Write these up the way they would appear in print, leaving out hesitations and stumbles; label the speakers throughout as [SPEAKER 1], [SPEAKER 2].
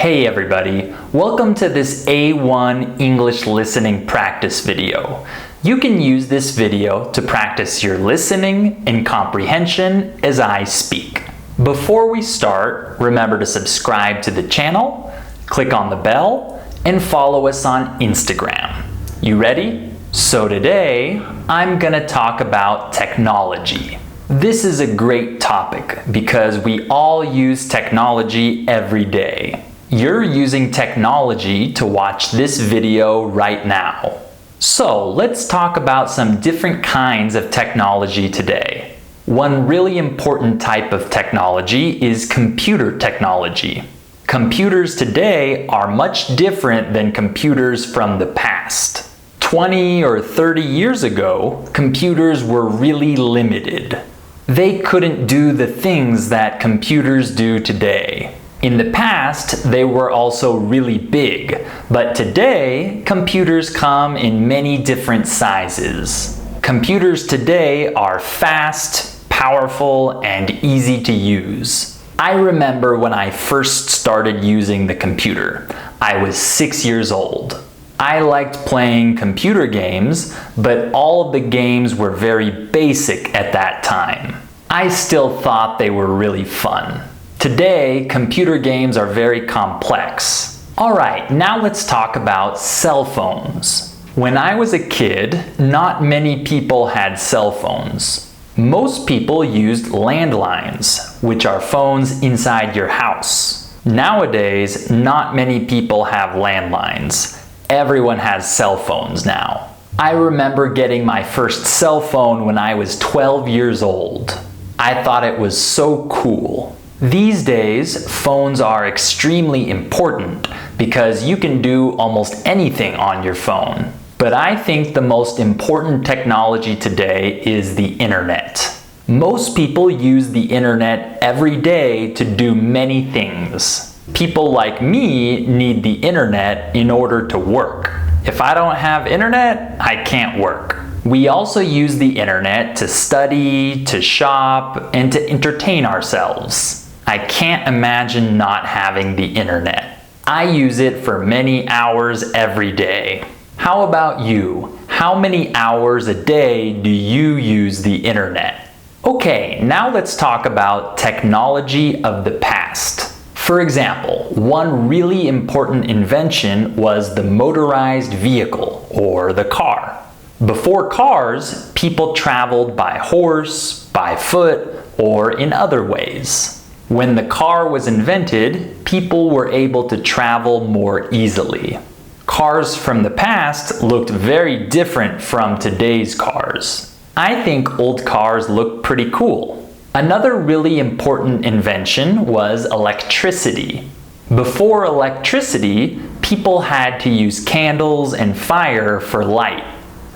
[SPEAKER 1] Hey everybody, welcome to this A1 English listening practice video. You can use this video to practice your listening and comprehension as I speak. Before we start, remember to subscribe to the channel, click on the bell, and follow us on Instagram. You ready? So today, I'm gonna talk about technology. This is a great topic because we all use technology every day. You're using technology to watch this video right now. So let's talk about some different kinds of technology today. One really important type of technology is computer technology. Computers today are much different than computers from the past. 20 or 30 years ago, computers were really limited. They couldn't do the things that computers do today. In the past, they were also really big, but today, computers come in many different sizes. Computers today are fast, powerful, and easy to use. I remember when I first started using the computer. I was 6 years old. I liked playing computer games, but all of the games were very basic at that time. I still thought they were really fun. Today, computer games are very complex. Alright, now let's talk about cell phones. When I was a kid, not many people had cell phones. Most people used landlines, which are phones inside your house. Nowadays, not many people have landlines. Everyone has cell phones now. I remember getting my first cell phone when I was 12 years old. I thought it was so cool. These days, phones are extremely important because you can do almost anything on your phone. But I think the most important technology today is the internet. Most people use the internet every day to do many things. People like me need the internet in order to work. If I don't have internet, I can't work. We also use the internet to study, to shop, and to entertain ourselves. I can't imagine not having the internet. I use it for many hours every day. How about you? How many hours a day do you use the internet? Okay, now let's talk about technology of the past. For example, one really important invention was the motorized vehicle, or the car. Before cars, people traveled by horse, by foot, or in other ways. When the car was invented, people were able to travel more easily. Cars from the past looked very different from today's cars. I think old cars look pretty cool. Another really important invention was electricity. Before electricity, people had to use candles and fire for light.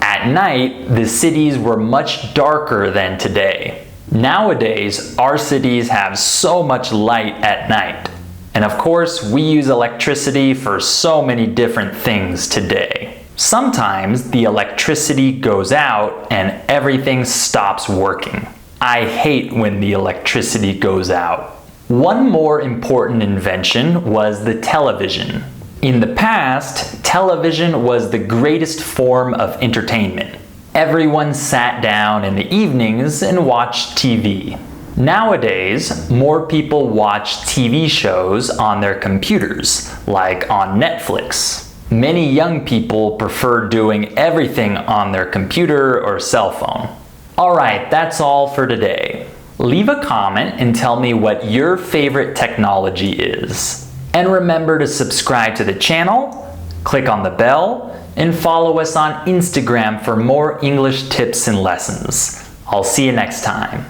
[SPEAKER 1] At night, the cities were much darker than today. Nowadays, our cities have so much light at night. And of course, we use electricity for so many different things today. Sometimes the electricity goes out and everything stops working. I hate when the electricity goes out. One more important invention was the television. In the past, television was the greatest form of entertainment. Everyone sat down in the evenings and watched TV. Nowadays, more people watch TV shows on their computers, like on Netflix. Many young people prefer doing everything on their computer or cell phone. Alright, that's all for today. Leave a comment and tell me what your favorite technology is. And remember to subscribe to the channel, click on the bell, and follow us on Instagram for more English tips and lessons. I'll see you next time.